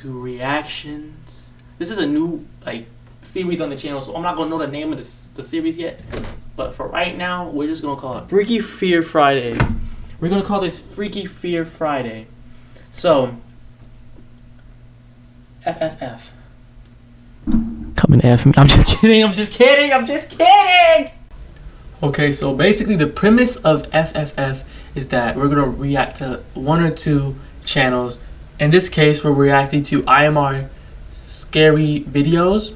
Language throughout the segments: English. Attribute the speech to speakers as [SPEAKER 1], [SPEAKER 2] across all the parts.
[SPEAKER 1] to reactions. This is a new like series on the channel, so I'm not gonna know the name of the series yet. But for right now, we're just gonna call it Freaky Fear Friday. We're gonna call this Freaky Fear Friday. So, FFF. Come and F me. I'm just kidding. I'm just kidding. I'm just kidding. Okay, so basically the premise of FFF is that we're gonna react to one or two channels. In this case, we're reacting to IMR scary videos,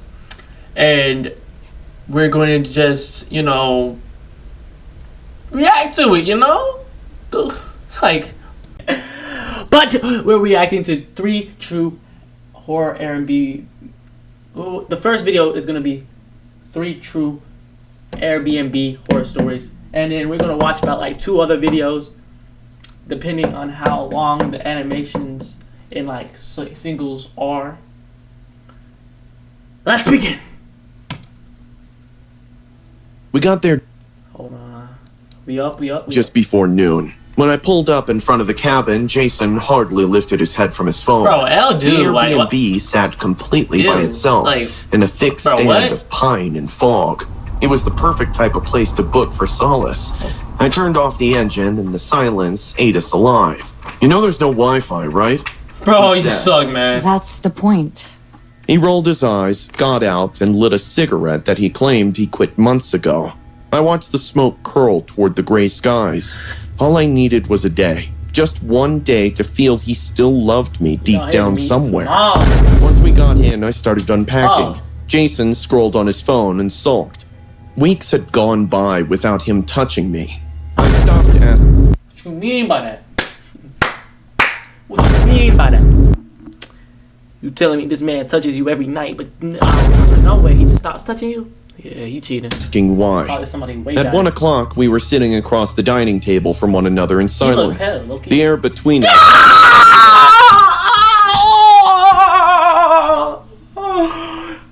[SPEAKER 1] and we're going to just, you know, react to it, you know? Like, but we're reacting to 3 true horror Airbnb. The first video is gonna be 3 true Airbnb horror stories, and then we're gonna watch about like 2 other videos, depending on how long the animations in like singles are. Let's begin.
[SPEAKER 2] We got there.
[SPEAKER 1] Hold on. We up.
[SPEAKER 2] Just before noon. When I pulled up in front of the cabin, Jason hardly lifted his head from his phone.
[SPEAKER 1] Bro, L dude,
[SPEAKER 2] the Airbnb sat completely by itself,
[SPEAKER 1] like,
[SPEAKER 2] in a thick stand of pine and fog. It was the perfect type of place to book for solace. I turned off the engine, and the silence ate us alive. You know there's no Wi-Fi, right?
[SPEAKER 1] Bro, you suck, man.
[SPEAKER 3] That's the point.
[SPEAKER 2] He rolled his eyes, got out, and lit a cigarette that he claimed he quit months ago. I watched the smoke curl toward the gray skies. All I needed was a day. Just one day to feel he still loved me deep down somewhere. Once we got in, I started unpacking. Jason scrolled on his phone and sulked. Weeks had gone by without him touching me. I stopped at...
[SPEAKER 1] What you mean by that? What you mean by that? You telling me this man touches you every night, but no way, he just stops touching you? Yeah, he cheating.
[SPEAKER 2] Asking why. At 1 o'clock, we were sitting across the dining table from one another in silence. The air between us...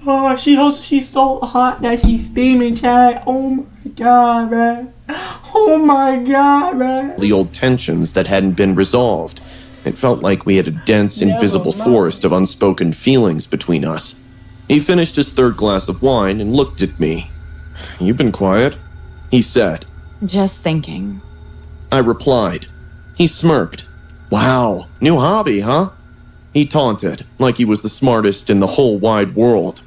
[SPEAKER 1] Oh, she's so hot that she's steaming, Chad. Oh my god, man. Oh my god, man.
[SPEAKER 2] The old tensions that hadn't been resolved. It felt like we had a dense, invisible forest of unspoken feelings between us. He finished his 3rd glass of wine and looked at me. "You've been quiet," he said.
[SPEAKER 3] Just thinking.
[SPEAKER 2] I replied. He smirked. "Wow, new hobby, huh?" He taunted, like he was the smartest in the whole wide world.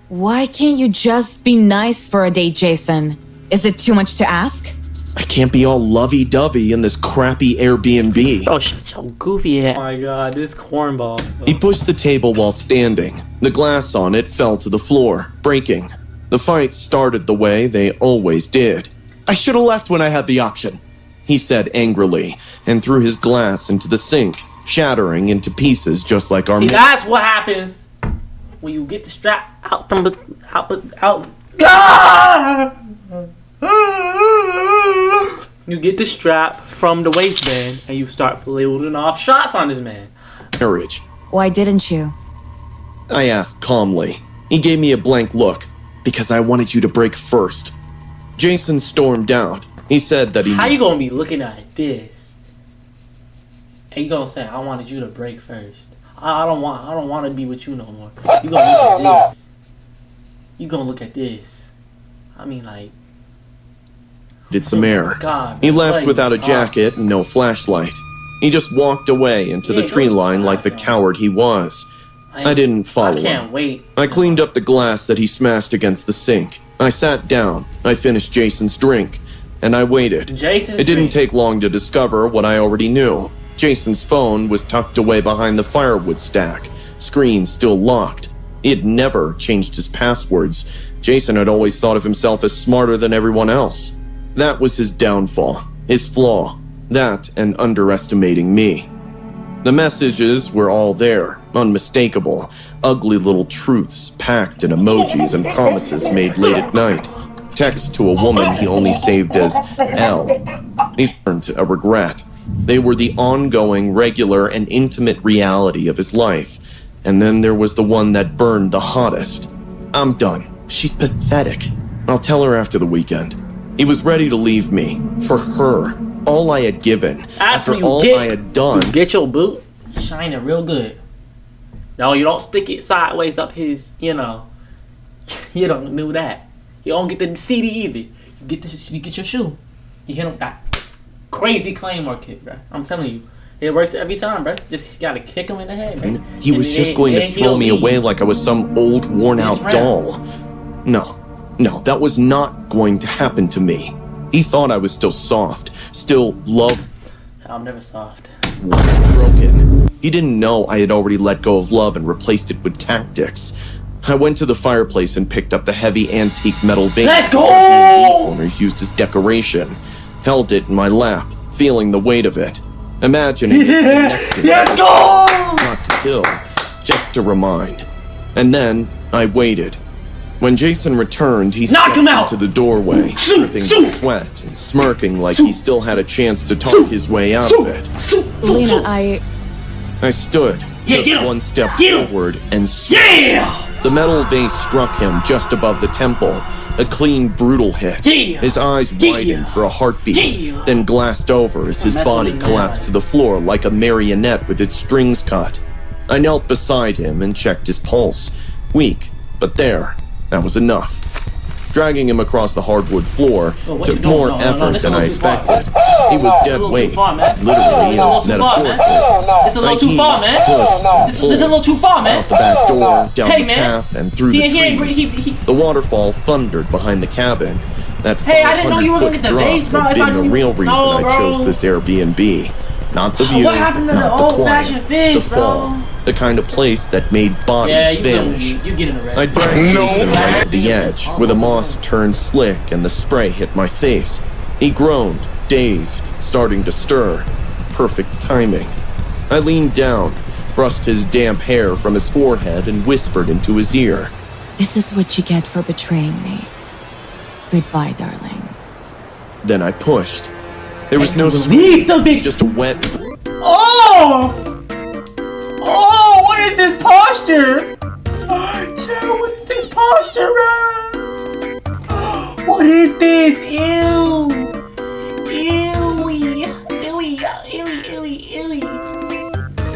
[SPEAKER 3] Why can't you just be nice for a day, Jason? Is it too much to ask?
[SPEAKER 2] I can't be all lovey-dovey in this crappy Airbnb.
[SPEAKER 1] Oh, shut your goofy ass. Oh my god, this cornball.
[SPEAKER 2] He pushed the table while standing. The glass on it fell to the floor, breaking. The fight started the way they always did. "I should have left when I had the option," he said angrily, and threw his glass into the sink, shattering into pieces just like our...
[SPEAKER 1] See, that's what happens when you get the strap out from the... out. Ah! You get the strap from the waistband and you start loading off shots on this man.
[SPEAKER 2] Marriage.
[SPEAKER 3] Why didn't you?
[SPEAKER 2] I asked calmly. He gave me a blank look. "Because I wanted you to break first." Jason stormed out. He said that he...
[SPEAKER 1] How you gonna be looking at this? And you gonna say, "I wanted you to break first"? I don't want to be with you no more. You gonna look at this. You gonna look at this. I mean, like...
[SPEAKER 2] Did some air.
[SPEAKER 1] God,
[SPEAKER 2] he left without a jacket and no flashlight. He just walked away into the tree line like the coward he was. I didn't follow him.
[SPEAKER 1] I can't wait.
[SPEAKER 2] I cleaned up the glass that he smashed against the sink. I sat down. I finished Jason's drink. And I waited. It didn't take long to discover what I already knew. Jason's phone was tucked away behind the firewood stack. Screen still locked. He had never changed his passwords. Jason had always thought of himself as smarter than everyone else. That was his downfall, his flaw. That and underestimating me. The messages were all there, unmistakable. Ugly little truths packed in emojis and promises made late at night. Text to a woman he only saved as L. These weren't a regret. They were the ongoing, regular, and intimate reality of his life. And then there was the one that burned the hottest. "I'm done. She's pathetic. I'll tell her after the weekend." He was ready to leave me. For her. All I had given. After all I had done.
[SPEAKER 1] Get your boot. Shining real good. No, you don't stick it sideways up his, you know. You don't do that. You don't get the CD either. You get your shoe. You hit him with that crazy claymore kick, bro. I'm telling you. It works every time, bro. Just gotta kick him in the head, bro.
[SPEAKER 2] He was just going to throw me away like I was some old, worn-out doll. No, that was not going to happen to me. He thought I was still soft, still love.
[SPEAKER 1] I'm never soft.
[SPEAKER 2] Broken. He didn't know I had already let go of love and replaced it with tactics. I went to the fireplace and picked up the heavy antique metal vase.
[SPEAKER 1] Let's go!
[SPEAKER 2] Owners used as decoration. Held it in my lap, feeling the weight of it. Imagining it connected.
[SPEAKER 1] Let's go!
[SPEAKER 2] Not to kill, just to remind. And then I waited. When Jason returned, he
[SPEAKER 1] knocked him out
[SPEAKER 2] into the doorway, dripping with sweat and smirking like he still had a chance to talk his way out of it.
[SPEAKER 3] Lena,
[SPEAKER 2] I stood, took one step forward, and the metal vase struck him just above the temple. A clean, brutal hit. His eyes widened for a heartbeat, then glassed over as his body collapsed to the floor like a marionette with its strings cut. I knelt beside him and checked his pulse. Weak, but there. That was enough. Dragging him across the hardwood floor took more effort than I expected. He was dead weight, literally and metaphorically.
[SPEAKER 1] It's a little too far, man. This is a little too far, man.
[SPEAKER 2] Out the back door, down the path, and through the trees. The waterfall thundered behind the cabin. That 500-foot drop had been the real reason I chose this Airbnb. Not the view, not the quiet, the fall. The kind of place that made bodies vanish. I dragged Jason right to the edge, where the moss turned slick and the spray hit my face. He groaned, dazed, starting to stir. Perfect timing. I leaned down, brushed his damp hair from his forehead, and whispered into his ear.
[SPEAKER 3] This is what you get for betraying me. Goodbye, darling.
[SPEAKER 2] Then I pushed. There was no squeeze, just a wet...
[SPEAKER 1] Oh! Oh, what is this posture? Chill, what is this posture, bro? What is this? Ew. Ewy. Ewy. Ewy. Ewy. Ewy.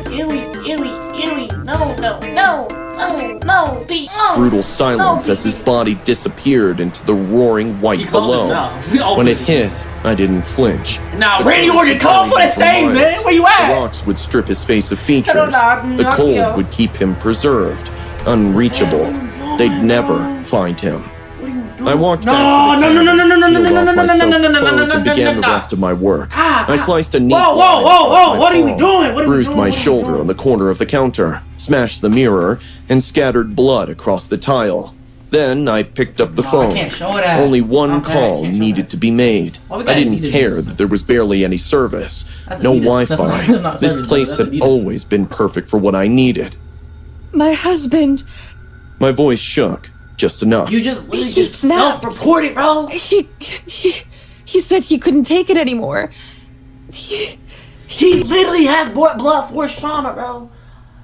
[SPEAKER 1] Ewy. Ewy. Ewy. No.
[SPEAKER 2] Brutal silence as his body disappeared into the roaring white below. When it hit, I didn't flinch.
[SPEAKER 1] Now, Randy Orton, come for the same, man. Where you at?
[SPEAKER 2] The rocks would strip his face of features. The cold would keep him preserved, unreachable. They'd never find him. I walked back to the cabin, and began the rest of my work. I sliced a neat
[SPEAKER 1] Whoa! What are we doing?
[SPEAKER 2] Bruised my shoulder on the corner of the counter, smashed the mirror, and scattered blood across the tile. Then I picked up the phone. Only one call needed to be made. I didn't care that there was barely any service. No Wi-Fi. This place had always been perfect for what I needed.
[SPEAKER 3] My husband.
[SPEAKER 2] My voice shook. Just enough.
[SPEAKER 1] You just self-reported, bro.
[SPEAKER 3] He said he couldn't take it anymore.
[SPEAKER 1] He literally has blood force trauma, bro.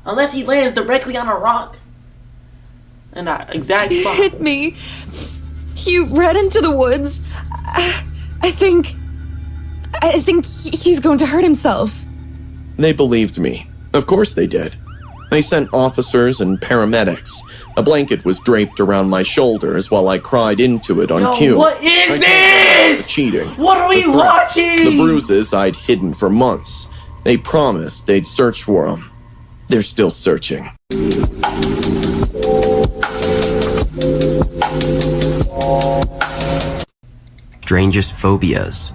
[SPEAKER 1] Unless he lands directly on a rock. In that exact spot.
[SPEAKER 3] He hit me. He ran into the woods. I think he's going to hurt himself.
[SPEAKER 2] They believed me. Of course they did. They sent officers and paramedics. A blanket was draped around my shoulders while I cried into it on cue.
[SPEAKER 1] What is this?
[SPEAKER 2] Cheating.
[SPEAKER 1] What are we watching?
[SPEAKER 2] The bruises I'd hidden for months. They promised they'd search for them. They're still searching.
[SPEAKER 4] Strangest phobias.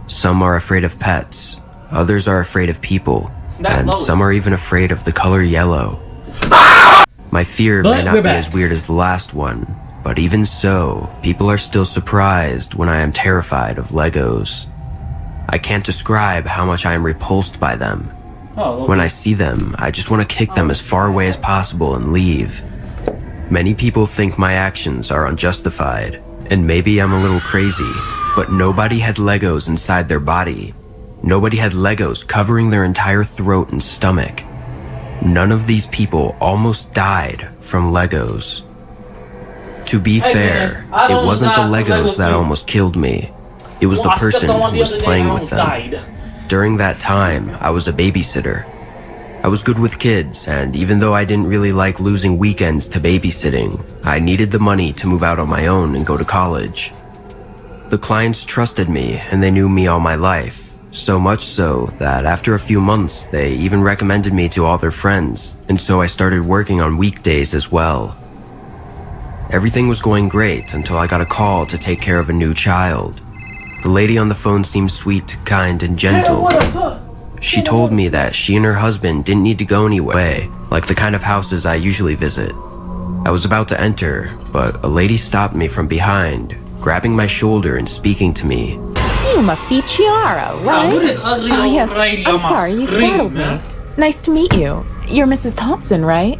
[SPEAKER 4] Some are afraid of pets. Others are afraid of people. And some are even afraid of the color yellow. My fear may not be as weird as the last one, but even so, people are still surprised when I am terrified of Legos. I can't describe how much I am repulsed by them. When I see them, I just want to kick them as far away as possible and leave. Many people think my actions are unjustified, and maybe I'm a little crazy, but nobody had Legos inside their body. Nobody had Legos covering their entire throat and stomach. None of these people almost died from Legos. To be fair, it wasn't the Legos that almost killed me. It was the person who was playing with them. During that time, I was a babysitter. I was good with kids, and even though I didn't really like losing weekends to babysitting, I needed the money to move out on my own and go to college. The clients trusted me, and they knew me all my life, so much so that after a few months, they even recommended me to all their friends, and so I started working on weekdays as well. Everything was going great until I got a call to take care of a new child. The lady on the phone seemed sweet, kind, and gentle. She told me that she and her husband didn't need to go anywhere, like the kind of houses I usually visit. I was about to enter, but a lady stopped me from behind, grabbing my shoulder and speaking to me.
[SPEAKER 5] You must be Chiara, right? Oh, yes. I'm sorry, you startled me. Nice to meet you. You're Mrs. Thompson, right?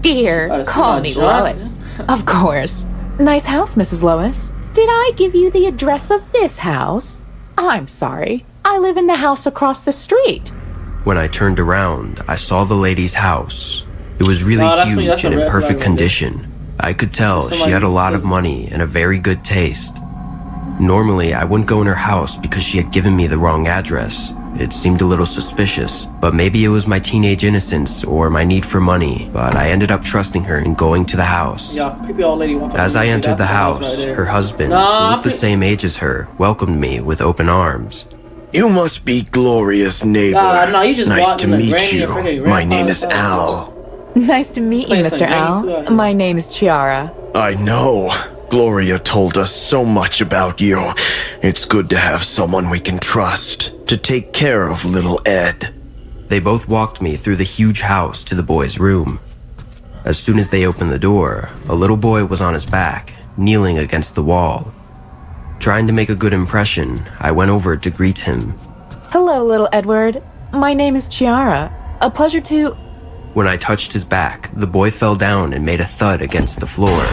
[SPEAKER 5] Dear, call me Lois. Of course. Nice house, Mrs. Lois. Did I give you the address of this house? I'm sorry. I live in the house across the street.
[SPEAKER 4] When I turned around, I saw the lady's house. It was really huge and in perfect condition. I could tell she had a lot of money and a very good taste. Normally, I wouldn't go in her house because she had given me the wrong address. It seemed a little suspicious, but maybe it was my teenage innocence or my need for money, but I ended up trusting her and going to the house. As I entered the house, her husband, who looked the same age as her, welcomed me with open arms.
[SPEAKER 2] You must be Gloria's neighbor. Nice to meet you. My name is Al.
[SPEAKER 5] Nice to meet you, Mr. Al. My name is Chiara.
[SPEAKER 2] I know. Gloria told us so much about you. It's good to have someone we can trust to take care of little Ed.
[SPEAKER 4] They both walked me through the huge house to the boy's room. As soon as they opened the door, a little boy was on his back, kneeling against the wall. Trying to make a good impression, I went over to greet him.
[SPEAKER 5] Hello, little Edward. My name is Chiara. A pleasure to...
[SPEAKER 4] When I touched his back, the boy fell down and made a thud against the floor.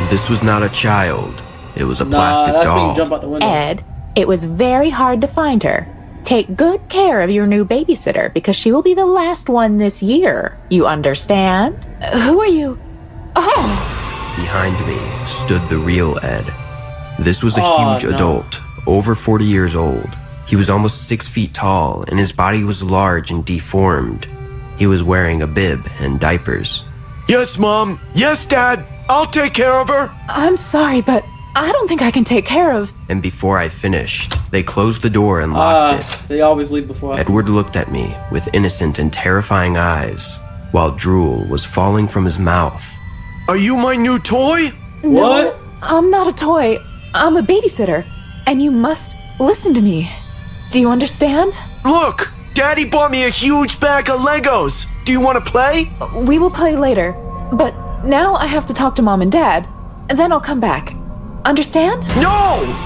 [SPEAKER 4] This was not a child. It was a plastic doll.
[SPEAKER 5] Ed, it was very hard to find her. Take good care of your new babysitter because she will be the last one this year. You understand? Who are you? Oh!
[SPEAKER 4] Behind me stood the real Ed. This was a huge adult, over 40 years old. He was almost 6 feet tall, and his body was large and deformed. He was wearing a bib and diapers.
[SPEAKER 2] Yes, Mom. Yes, Dad. I'll take care of her.
[SPEAKER 5] I'm sorry, but I don't think I can take care of...
[SPEAKER 4] And before I finished, they closed the door and locked it.
[SPEAKER 1] They always leave before
[SPEAKER 4] Edward looked at me with innocent and terrifying eyes, while drool was falling from his mouth.
[SPEAKER 2] Are you my new toy?
[SPEAKER 1] What?
[SPEAKER 5] No, I'm not a toy. I'm a babysitter, and you must listen to me. Do you understand?
[SPEAKER 2] Look, Daddy bought me a huge bag of Legos. Do you want to play?
[SPEAKER 5] We will play later, but now I have to talk to Mom and Dad, and then I'll come back. Understand?
[SPEAKER 2] No!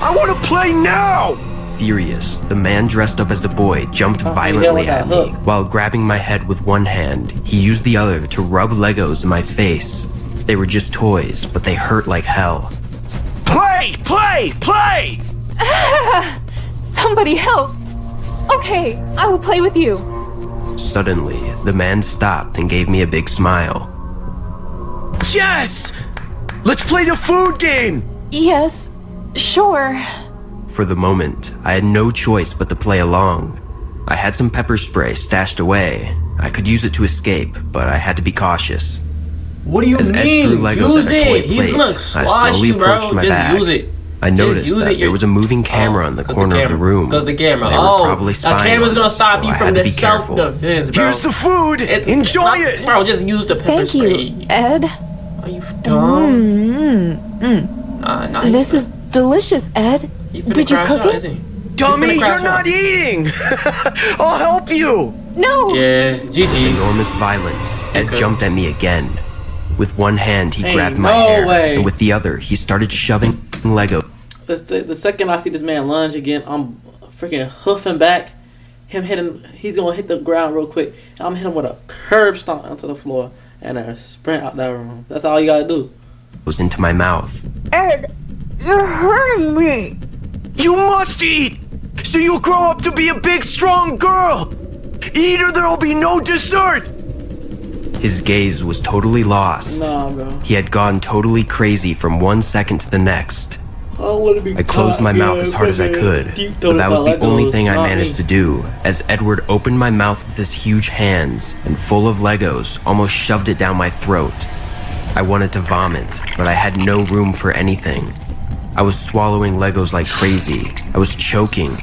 [SPEAKER 2] I want to play now!
[SPEAKER 4] Furious, the man dressed up as a boy jumped violently at me. While grabbing my head with one hand, he used the other to rub Legos in my face. They were just toys, but they hurt like hell.
[SPEAKER 2] Play! Play! Play!
[SPEAKER 5] Somebody help! Okay, I will play with you.
[SPEAKER 4] Suddenly, the man stopped and gave me a big smile.
[SPEAKER 2] Yes! Let's play the food game!
[SPEAKER 5] Yes, sure.
[SPEAKER 4] For the moment, I had no choice but to play along. I had some pepper spray stashed away. I could use it to escape, but I had to be cautious.
[SPEAKER 1] What do you
[SPEAKER 4] As
[SPEAKER 1] mean?
[SPEAKER 4] Ed threw Legos
[SPEAKER 1] Use
[SPEAKER 4] at a toy
[SPEAKER 1] it. He's
[SPEAKER 4] plate,
[SPEAKER 1] gonna
[SPEAKER 4] I
[SPEAKER 1] squash
[SPEAKER 4] slowly
[SPEAKER 1] you, bro.
[SPEAKER 4] approached my
[SPEAKER 1] Just
[SPEAKER 4] bag.
[SPEAKER 1] use it.
[SPEAKER 4] I noticed that there was a moving camera in the corner of the room.
[SPEAKER 1] Because the camera.
[SPEAKER 4] They were probably spying
[SPEAKER 1] the camera's
[SPEAKER 4] on
[SPEAKER 1] gonna
[SPEAKER 4] us,
[SPEAKER 1] stop
[SPEAKER 4] so
[SPEAKER 1] you
[SPEAKER 4] I
[SPEAKER 1] from
[SPEAKER 4] had to
[SPEAKER 1] the
[SPEAKER 4] be careful.
[SPEAKER 1] self-defense, bro.
[SPEAKER 2] Here's the food! Enjoy it!
[SPEAKER 1] Bro, just use the pepper
[SPEAKER 5] Thank
[SPEAKER 1] spray.
[SPEAKER 5] you, Ed.
[SPEAKER 1] Are you dumb? Nah,
[SPEAKER 5] This is delicious, Ed. Did you cook it?
[SPEAKER 2] Dummy, you're not eating! I'll help you!
[SPEAKER 5] No!
[SPEAKER 1] Yeah,
[SPEAKER 4] With
[SPEAKER 1] GG.
[SPEAKER 4] enormous violence, Ed
[SPEAKER 1] Okay.
[SPEAKER 4] jumped at me again. With one hand, he
[SPEAKER 1] Ain't
[SPEAKER 4] grabbed my
[SPEAKER 1] no
[SPEAKER 4] hair,
[SPEAKER 1] way.
[SPEAKER 4] and with the other, he started shoving Lego.
[SPEAKER 1] The second I see this man lunge again, I'm freaking hoofing back. He's gonna hit the ground real quick. And I'm hitting him with a curb stomp onto the floor and a sprint out that room. That's all you gotta do.
[SPEAKER 4] Was into my mouth.
[SPEAKER 5] Ed, you're hurting me.
[SPEAKER 2] You must eat! So you'll grow up to be a big, strong girl! Eat or there'll be no dessert!
[SPEAKER 4] His gaze was totally lost.
[SPEAKER 1] Nah, bro.
[SPEAKER 4] He had gone totally crazy from 1 second to the next. I closed my mouth as hard as I could, but that was the only thing I managed to do, as Edward opened my mouth with his huge hands and, full of Legos, almost shoved it down my throat. I wanted to vomit, but I had no room for anything. I was swallowing Legos like crazy. I was choking.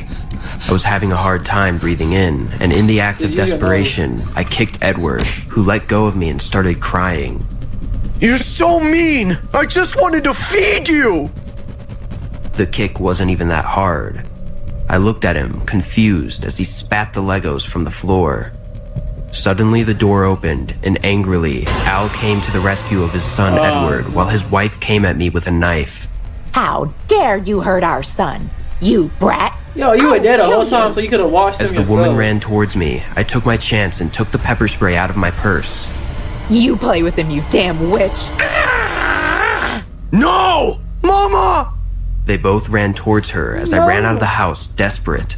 [SPEAKER 4] I was having a hard time breathing in, and in the act of desperation, I kicked Edward, who let go of me and started crying.
[SPEAKER 2] You're so mean! I just wanted to feed you!
[SPEAKER 4] The kick wasn't even that hard. I looked at him, confused, as he spat the Legos from the floor. Suddenly the door opened, and angrily, Al came to the rescue of his son Edward, while his wife came at me with a knife.
[SPEAKER 5] How dare you hurt our son, you brat!
[SPEAKER 1] Yo, you were dead the whole time, so you could have washed him
[SPEAKER 4] yourself. As the woman ran towards me, I took my chance and took the pepper spray out of my purse.
[SPEAKER 5] You play with him, you damn witch!
[SPEAKER 2] No! Mama!
[SPEAKER 4] They both ran towards her as I ran out of the house, desperate.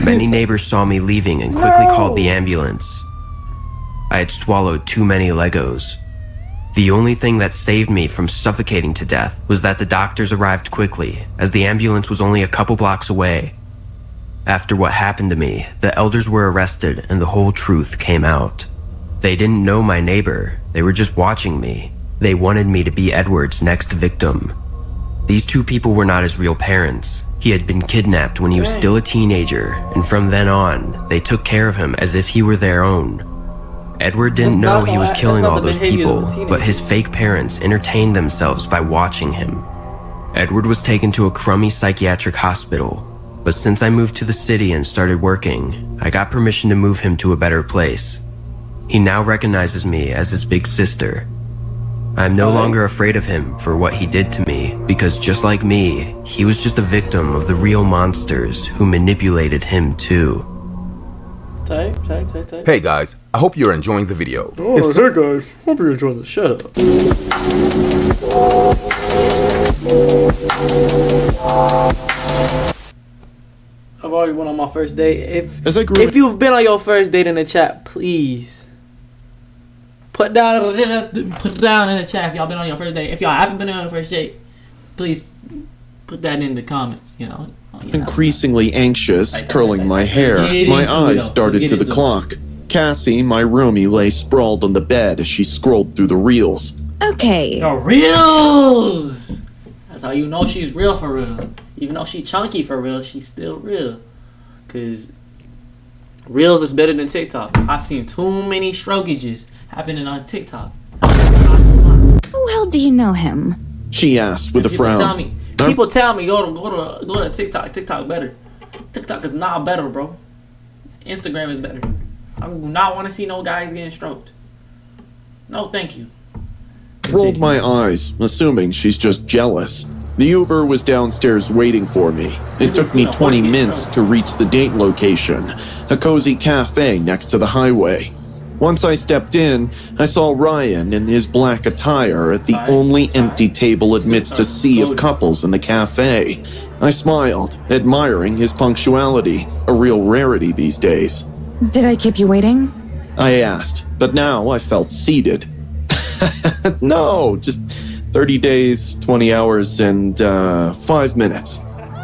[SPEAKER 4] Many neighbors saw me leaving and quickly called the ambulance. I had swallowed too many Legos. The only thing that saved me from suffocating to death was that the doctors arrived quickly, as the ambulance was only a couple blocks away. After what happened to me, the elders were arrested and the whole truth came out. They didn't know my neighbor, they were just watching me. They wanted me to be Edward's next victim. These two people were not his real parents. He had been kidnapped when he was still a teenager, and from then on, they took care of him as if he were their own. Edward didn't know he was killing all those people, but his fake parents entertained themselves by watching him. Edward was taken to a crummy psychiatric hospital, but since I moved to the city and started working, I got permission to move him to a better place. He now recognizes me as his big sister. I'm no longer afraid of him for what he did to me, because just like me, he was just a victim of the real monsters who manipulated him too.
[SPEAKER 6] Hey guys, I hope you're enjoying the video.
[SPEAKER 1] Oh, hey guys, hope you're enjoying the shut up. I've already went on my first date. If you've been on your first date in the chat, please put down in the chat if y'all been on your first date. If y'all haven't been on your first date, please put that in the comments. You know.
[SPEAKER 2] Increasingly anxious, curling my hair, my eyes darted to the clock. Cassie, my roomie, lay sprawled on the bed as she scrolled through the reels.
[SPEAKER 3] Okay.
[SPEAKER 1] The reels! That's how you know she's real for real. Even though she's chunky for real, she's still real. Because reels is better than TikTok. I've seen too many strokages happening on TikTok.
[SPEAKER 3] How well do you know him?
[SPEAKER 2] She asked with a frown.
[SPEAKER 1] People tell me go to TikTok. TikTok better. TikTok is not better, bro. Instagram is better. I do not want to see no guys getting stroked. No, thank you.
[SPEAKER 2] Rolled my eyes, assuming she's just jealous. The Uber was downstairs waiting for me. It took me 20 minutes to reach the date location, a cozy cafe next to the highway. Once I stepped in, I saw Ryan in his black attire at the only empty table amidst a sea of couples in the cafe. I smiled, admiring his punctuality, a real rarity these days.
[SPEAKER 3] Did I keep you waiting?
[SPEAKER 2] I asked, but now I felt seated. No, just 30 days, 20 hours, and 5 minutes.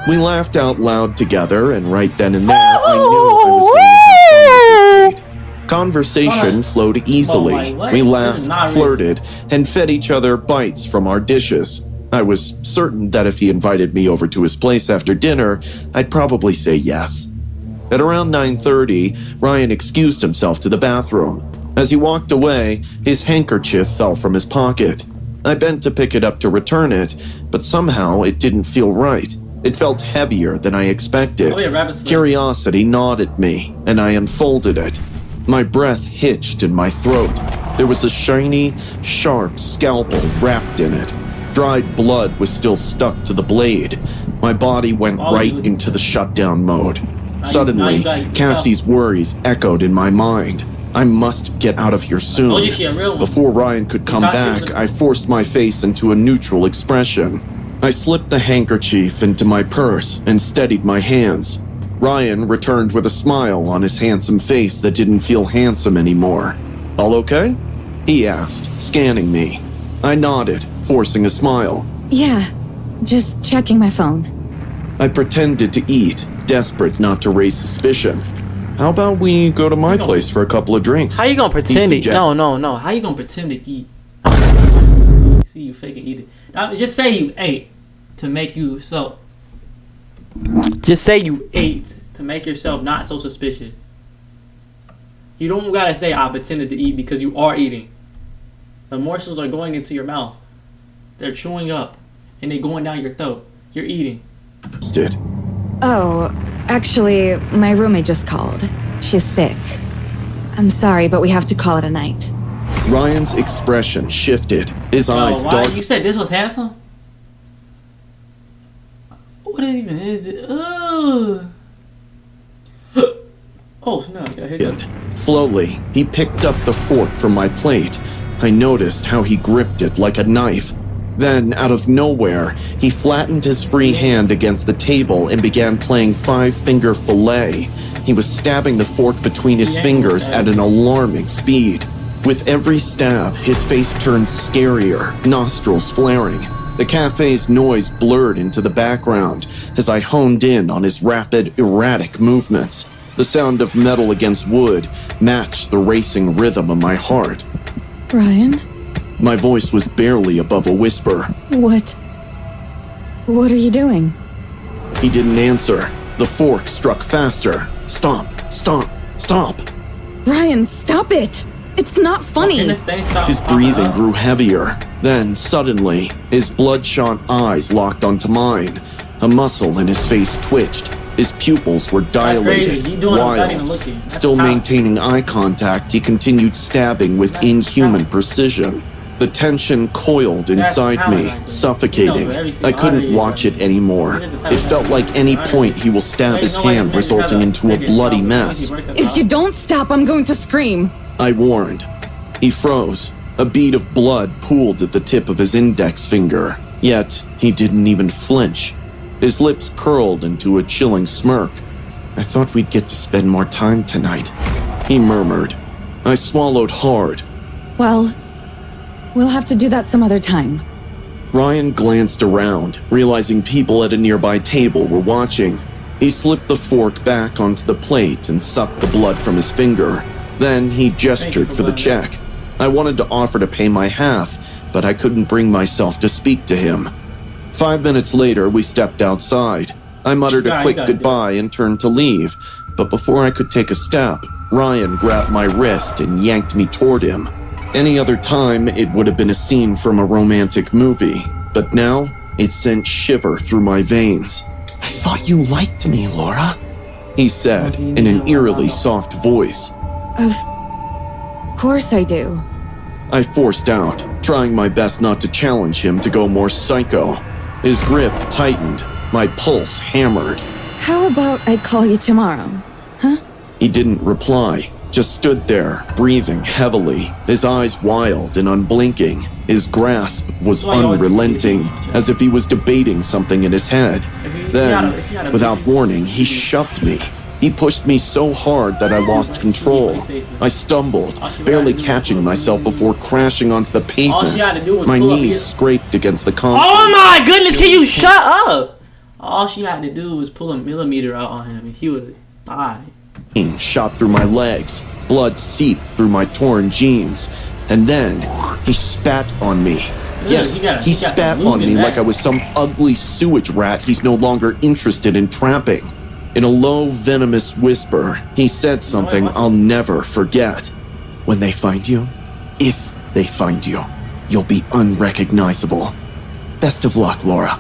[SPEAKER 2] We laughed out loud together, and right then and there, I knew I was going to have fun with this date. Conversation flowed easily. We laughed, flirted, and fed each other bites from our dishes. I was certain that if he invited me over to his place after dinner, I'd probably say yes. At around 9:30, Ryan excused himself to the bathroom. As he walked away, his handkerchief fell from his pocket. I bent to pick it up to return it, but somehow it didn't feel right. It felt heavier than I expected. Curiosity gnawed at me, and I unfolded it. My breath hitched in my throat. There was a shiny, sharp scalpel wrapped in it. Dried blood was still stuck to the blade. My body went right into the shutdown mode. Suddenly, Cassie's worries echoed in my mind. I must get out of here soon. Before Ryan could come back, I forced my face into a neutral expression. I slipped the handkerchief into my purse and steadied my hands. Ryan returned with a smile on his handsome face that didn't feel handsome anymore. All okay? He asked, scanning me. I nodded, forcing a smile.
[SPEAKER 3] Yeah. Just checking my phone.
[SPEAKER 2] I pretended to eat, desperate not to raise suspicion. How about we go to my place for a couple of drinks?
[SPEAKER 1] How you gonna pretend to eat? No. How you gonna pretend to eat? See you fake and eat it. Just say you ate to make you so. Just say you ate to make yourself not so suspicious. You don't gotta say I pretended to eat because you are eating. The morsels are going into your mouth. They're chewing up and they're going down your throat. You're eating.
[SPEAKER 3] Oh, actually, my roommate just called. She's sick. I'm sorry, but we have to call it a night.
[SPEAKER 2] Ryan's expression shifted. His eyes darkened.
[SPEAKER 1] You said this was handsome? What even is it? Ugh. Oh, snap. I hit it.
[SPEAKER 2] Slowly, he picked up the fork from my plate. I noticed how he gripped it like a knife. Then, out of nowhere, he flattened his free hand against the table and began playing five-finger fillet. He was stabbing the fork between his fingers at an alarming speed. With every stab, his face turned scarier, nostrils flaring. The cafe's noise blurred into the background as I honed in on his rapid, erratic movements. The sound of metal against wood matched the racing rhythm of my heart.
[SPEAKER 3] Ryan?
[SPEAKER 2] My voice was barely above a whisper.
[SPEAKER 3] What are you doing?
[SPEAKER 2] He didn't answer. The fork struck faster. Stop.
[SPEAKER 3] Ryan, stop it! It's not funny!
[SPEAKER 2] His breathing grew heavier. Then, suddenly, his bloodshot eyes locked onto mine. A muscle in his face twitched. His pupils were dilated, wild. Still maintaining eye contact, he continued stabbing with inhuman precision. The tension coiled inside me, suffocating. I couldn't watch it anymore. It felt like any point he will stab his hand, resulting into a bloody mess.
[SPEAKER 3] If you don't stop, I'm going to scream!
[SPEAKER 2] I warned. He froze. A bead of blood pooled at the tip of his index finger. Yet, he didn't even flinch. His lips curled into a chilling smirk. I thought we'd get to spend more time tonight, he murmured. I swallowed hard.
[SPEAKER 3] Well, we'll have to do that some other time.
[SPEAKER 2] Ryan glanced around, realizing people at a nearby table were watching. He slipped the fork back onto the plate and sucked the blood from his finger. Then he gestured for the check. I wanted to offer to pay my half, but I couldn't bring myself to speak to him. 5 minutes later, we stepped outside. I muttered a quick goodbye and turned to leave, but before I could take a step, Ryan grabbed my wrist and yanked me toward him. Any other time, it would have been a scene from a romantic movie, but now, it sent shiver through my veins. I thought you liked me, Laura, he said in an eerily soft voice.
[SPEAKER 3] Of course I do.
[SPEAKER 2] I forced out, trying my best not to challenge him to go more psycho. His grip tightened, my pulse hammered.
[SPEAKER 3] How about I call you tomorrow, huh?
[SPEAKER 2] He didn't reply, just stood there, breathing heavily, his eyes wild and unblinking. His grasp was unrelenting, as if he was debating something in his head. Then, without warning, he shoved me. He pushed me so hard that I lost control. I stumbled, barely catching myself before crashing onto the pavement. My knees scraped against the concrete.
[SPEAKER 1] Oh my goodness, can you shut up? All she had to do was pull a millimeter out on him and he would die.
[SPEAKER 2] Pain shot through my legs, blood seeped through my torn jeans, and then he spat on me. Yes, he spat on me like I was some ugly sewage rat he's no longer interested in trapping. In a low, venomous whisper, he said something I'll never forget. When they find you, if they find you, you'll be unrecognizable. Best of luck, Laura.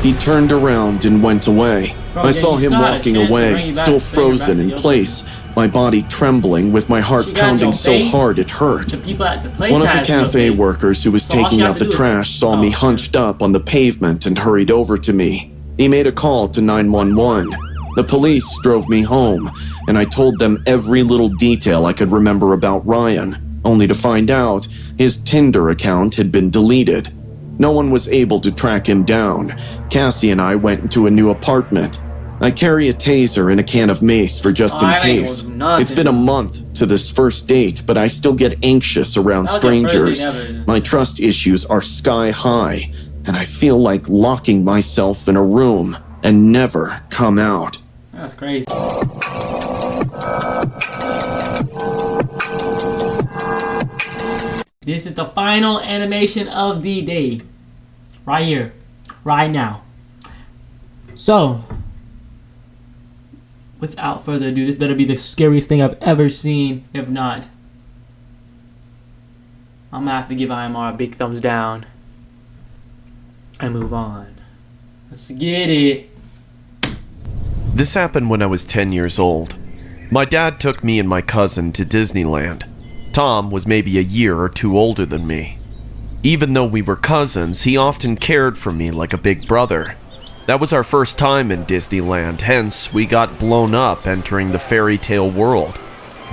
[SPEAKER 2] He turned around and went away. I saw him walking away, still frozen in place, my body trembling with my heart pounding so hard it hurt. One of the cafe workers who was taking out the trash saw me hunched up on the pavement and hurried over to me. He made a call to 911. The police drove me home, and I told them every little detail I could remember about Ryan, only to find out his Tinder account had been deleted. No one was able to track him down. Cassie and I went into a new apartment. I carry a taser and a can of mace for just in case. It's been a month to this first date, but I still get anxious around strangers. My trust issues are sky high. and I feel like locking myself in a room and never come out.
[SPEAKER 1] That's crazy. This is the final animation of the day. Right here. Right now. So, without further ado, this better be the scariest thing I've ever seen. If not, I'm gonna have to give IMR a big thumbs down and move on. Let's get it.
[SPEAKER 7] This happened when I was 10 years old. My dad took me and my cousin to Disneyland. Tom was maybe a year or two older than me. Even though we were cousins, he often cared for me like a big brother. That was our first time in Disneyland, hence we got blown up entering the fairy tale world.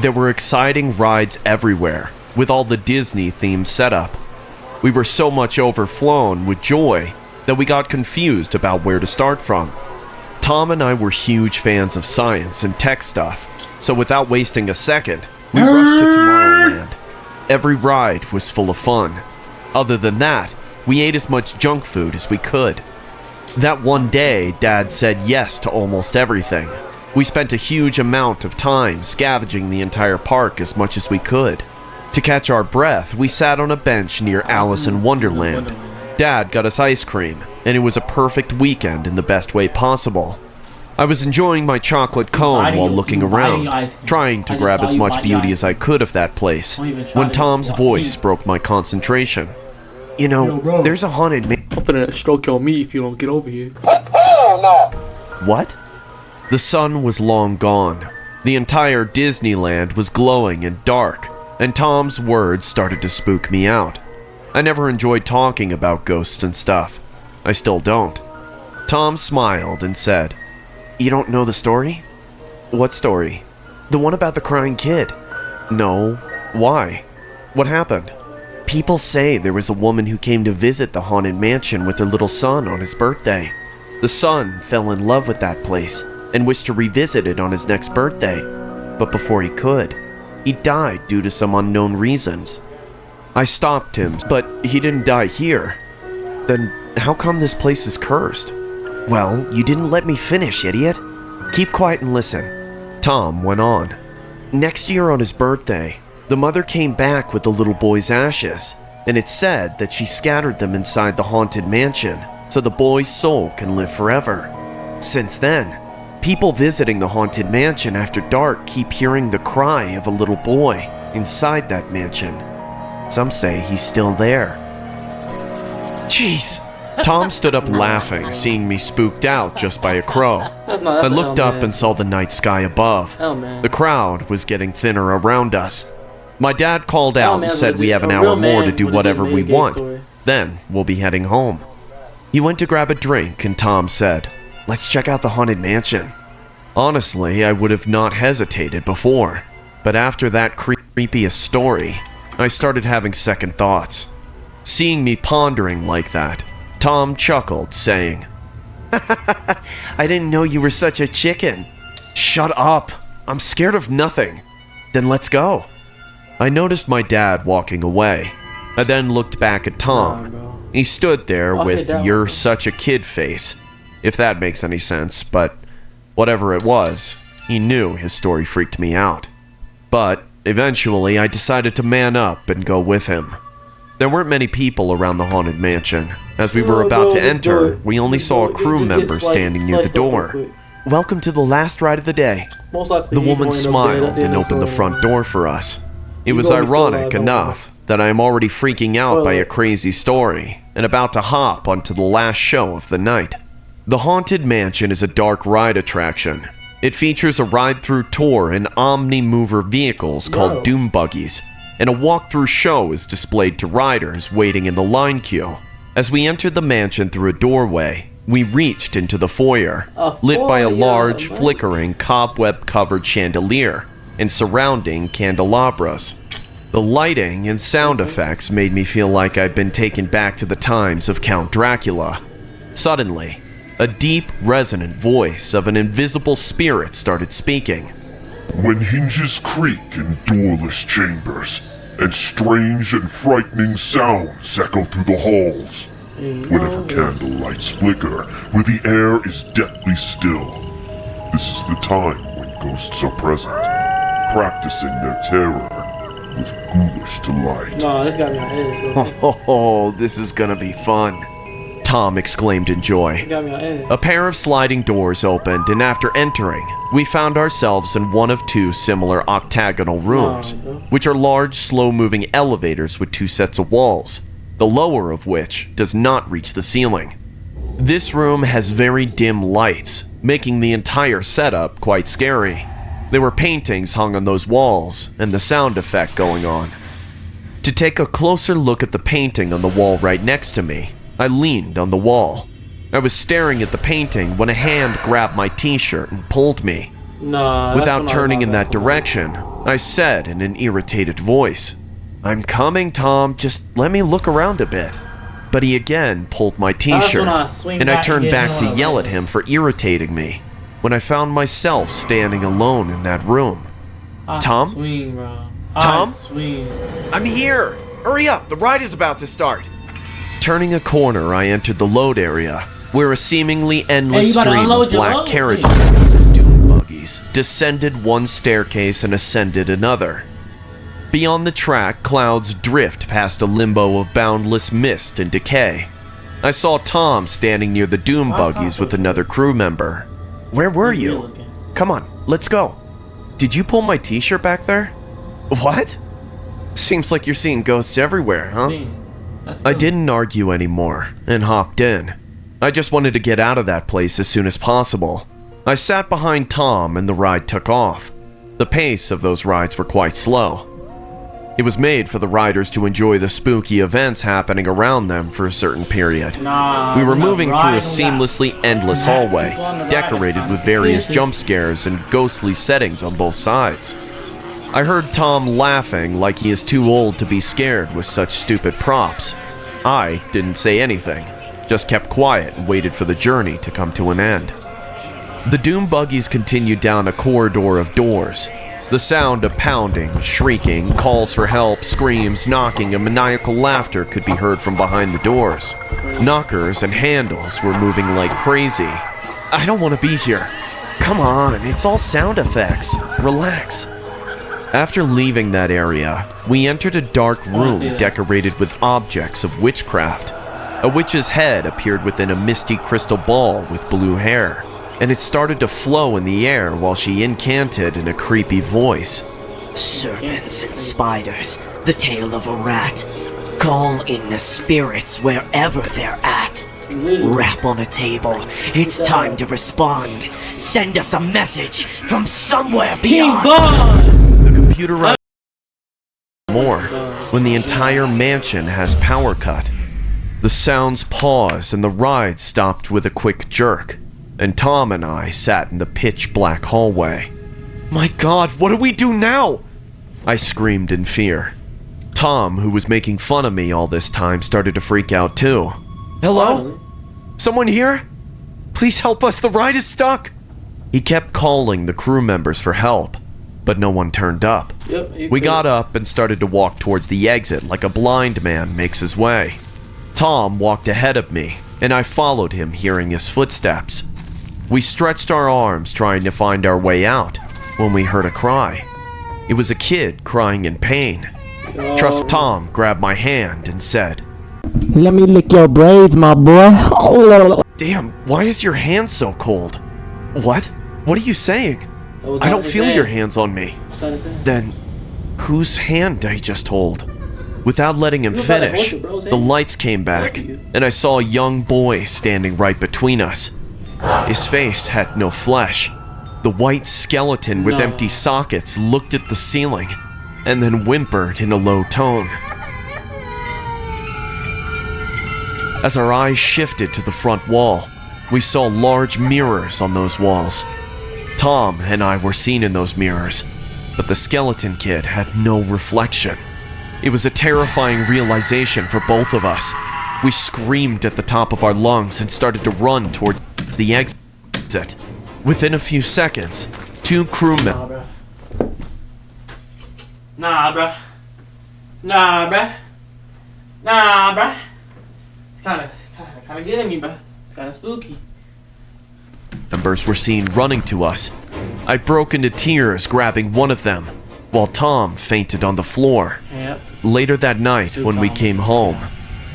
[SPEAKER 7] There were exciting rides everywhere, with all the Disney themed setup. We were so much overflown with joy that we got confused about where to start from. Tom and I were huge fans of science and tech stuff, so without wasting a second, we rushed to Tomorrowland. Every ride was full of fun. Other than that, we ate as much junk food as we could. That one day, Dad said yes to almost everything. We spent a huge amount of time scavenging the entire park as much as we could. To catch our breath, we sat on a bench near Alice in Wonderland. Dad got us ice cream, and it was a perfect weekend in the best way possible. I was enjoying my chocolate cone while looking around, trying to grab as much beauty as I could of that place, when Tom's voice broke my concentration. You know, there's a haunted man.
[SPEAKER 1] I'm finna stroke your meat if you don't get over here.
[SPEAKER 7] What? The sun was long gone. The entire Disneyland was glowing and dark, and Tom's words started to spook me out. I never enjoyed talking about ghosts and stuff. I still don't. Tom smiled and said, "You don't know the story?" "What story?" "The one about the crying kid." "No. Why? What happened?" "People say there was a woman who came to visit the haunted mansion with her little son on his birthday. The son fell in love with that place and wished to revisit it on his next birthday. But before he could, he died due to some unknown reasons." I stopped him, "But he didn't die here. Then how come this place is cursed?" "Well, you didn't let me finish, idiot. Keep quiet and listen." Tom went on. "Next year on his birthday, the mother came back with the little boy's ashes, and it said that she scattered them inside the haunted mansion so the boy's soul can live forever. Since then, people visiting the haunted mansion after dark keep hearing the cry of a little boy inside that mansion. Some say he's still there." Jeez. Tom stood up laughing, seeing me spooked out just by a crow. I looked up and saw the night sky above. The crowd was getting thinner around us. My dad called out and said we have an hour more to do whatever we want. Then we'll be heading home. He went to grab a drink and Tom said, "Let's check out the haunted mansion." Honestly, I would have not hesitated before, but after that creepiest story, I started having second thoughts. Seeing me pondering like that, Tom chuckled, saying, "I didn't know you were such a chicken." "Shut up. I'm scared of nothing." "Then let's go." I noticed my dad walking away. I then looked back at Tom. He stood there with "you're such a kid" face, if that makes any sense, but whatever it was, he knew his story freaked me out. But eventually I decided to man up and go with him. There weren't many people around the haunted mansion. As we were about to enter, we only saw a crew member standing near the door. "Welcome to the last ride of the day." The woman smiled and opened the front door for us. It was ironic enough that I am already freaking out by a crazy story and about to hop onto the last show of the night. The Haunted Mansion is a dark ride attraction. It features a ride-through tour in omni-mover vehicles called doom buggies, and a walk-through show is displayed to riders waiting in the line queue. As we entered the mansion through a doorway, we reached into the foyer, lit by a large, flickering, cobweb-covered chandelier and surrounding candelabras. The lighting and sound effects made me feel like I'd been taken back to the times of Count Dracula. Suddenly, a deep, resonant voice of an invisible spirit started speaking.
[SPEAKER 8] "When hinges creak in doorless chambers, and strange and frightening sounds echo through the halls, Whenever candle lights flicker, where the air is deathly still, this is the time when ghosts are present, practicing their terror with ghoulish delight.
[SPEAKER 1] No, this got me on edge.
[SPEAKER 7] Oh, this is gonna be fun, Tom exclaimed in joy.
[SPEAKER 1] Got me on edge.
[SPEAKER 7] A pair of sliding doors opened, and after entering, we found ourselves in one of two similar octagonal rooms, which are large, slow-moving elevators with two sets of walls, the lower of which does not reach the ceiling. This room has very dim lights, making the entire setup quite scary. There were paintings hung on those walls, and the sound effect going on. To take a closer look at the painting on the wall right next to me, I leaned on the wall. I was staring at the painting when a hand grabbed my t-shirt and pulled me. Without turning in that direction, I said in an irritated voice, "I'm coming, Tom, just let me look around a bit." But he again pulled my t-shirt, and I turned back to yell at him for irritating me, when I found myself standing alone in that room. Tom? Tom? I'm here! Hurry up, the ride is about to start! Turning a corner, I entered the load area, where a seemingly endless stream of black carriages with dune buggies descended one staircase and ascended another. Beyond the track, clouds drift past a limbo of boundless mist and decay. I saw Tom standing near the dune buggies with another crew member. Where were you? Come on, let's go. Did you pull my t-shirt back there? What? Seems like you're seeing ghosts everywhere, huh? I didn't argue anymore and hopped in. I just wanted to get out of that place as soon as possible. I sat behind Tom and the ride took off. The pace of those rides were quite slow. It was made for the riders to enjoy the spooky events happening around them for a certain period. We were moving through a seamlessly endless hallway, decorated with various jump scares and ghostly settings on both sides. I heard Tom laughing like he is too old to be scared with such stupid props. I didn't say anything, just kept quiet and waited for the journey to come to an end. The doom buggies continued down a corridor of doors. The sound of pounding, shrieking, calls for help, screams, knocking, and maniacal laughter could be heard from behind the doors. Knockers and handles were moving like crazy. I don't want to be here. Come on, it's all sound effects. Relax. After leaving that area, we entered a dark room decorated with objects of witchcraft. A witch's head appeared within a misty crystal ball with blue hair, and it started to flow in the air while she incanted in a creepy voice.
[SPEAKER 9] Serpents and spiders, the tail of a rat. Call in the spirits wherever they're at. Rap on a table, it's time to respond. Send us a message from somewhere beyond.
[SPEAKER 7] The computer runs more when the entire mansion has power cut. The sounds paused and the ride stopped with a quick jerk, and Tom and I sat in the pitch black hallway. My God, what do we do now? I screamed in fear. Tom, who was making fun of me all this time, started to freak out too. Hello? Someone here? Please help us, the ride is stuck! He kept calling the crew members for help, but no one turned up. We got up and started to walk towards the exit like a blind man makes his way. Tom walked ahead of me, and I followed him, hearing his footsteps. We stretched our arms trying to find our way out when we heard a cry. It was a kid crying in pain. Tom grabbed my hand and said,
[SPEAKER 10] "Let me lick your braids, my boy."
[SPEAKER 7] Damn, why is your hand so cold? What? What are you saying? I don't feel your hands on me. Then, whose hand did I just hold? Without letting him finish, the lights came back, and I saw a young boy standing right between us. His face had no flesh. The white skeleton with empty sockets looked at the ceiling, and then whimpered in a low tone. As our eyes shifted to the front wall, we saw large mirrors on those walls. Tom and I were seen in those mirrors, but the skeleton kid had no reflection. It was a terrifying realization for both of us. We screamed at the top of our lungs and started to run towards the exit. Within a few seconds, two crewmen...
[SPEAKER 1] Nah, bruh. It's kinda kind of getting me, but it's kind of spooky.
[SPEAKER 7] Members were seen running to us. I broke into tears grabbing one of them, while Tom fainted on the floor.
[SPEAKER 1] Yep.
[SPEAKER 7] Later that night, when we came home,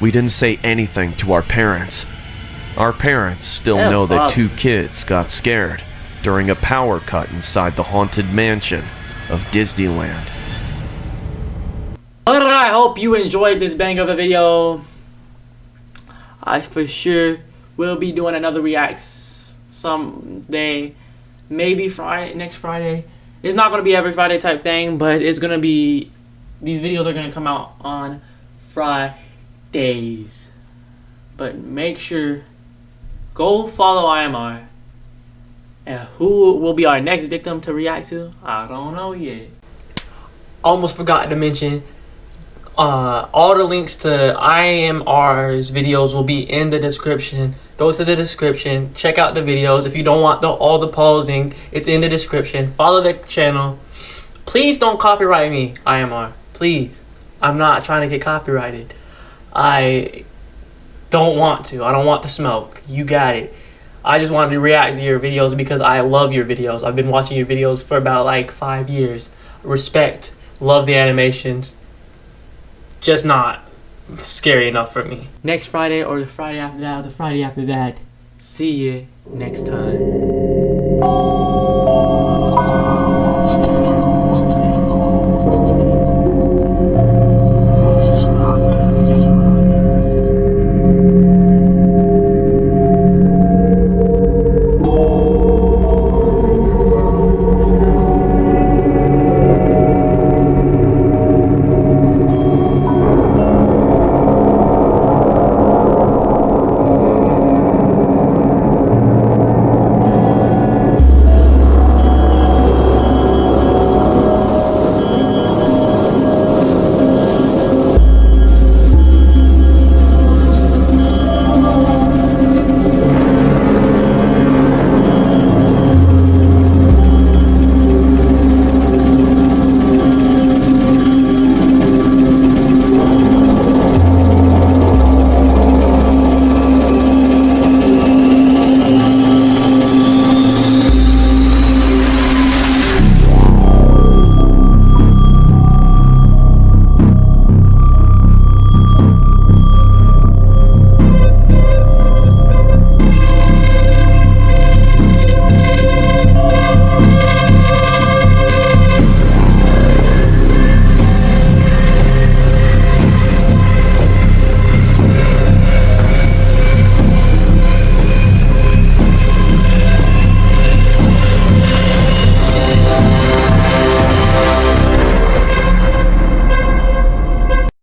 [SPEAKER 7] we didn't say anything to our parents. Our parents still know that 2 kids got scared during a power cut inside the haunted mansion of Disneyland.
[SPEAKER 1] But I hope you enjoyed this bang of a video. I for sure will be doing another reacts someday, maybe next Friday. It's not gonna be every Friday type thing, but it's gonna be. These videos are gonna come out on Fridays. But make sure go follow IMR. And who will be our next victim to react to? I don't know yet. Almost forgot to mention. All the links to IMR's videos will be in the description. Go to the description, check out the videos. If you don't want all the pausing, it's in the description. Follow the channel. Please don't copyright me, IMR. Please. I'm not trying to get copyrighted. I don't want to. I don't want the smoke. You got it. I just wanted to react to your videos because I love your videos. I've been watching your videos for about like 5 years. Respect. Love the animations. Just not scary enough for me. Next Friday or the Friday after that or the Friday after that. See you next time.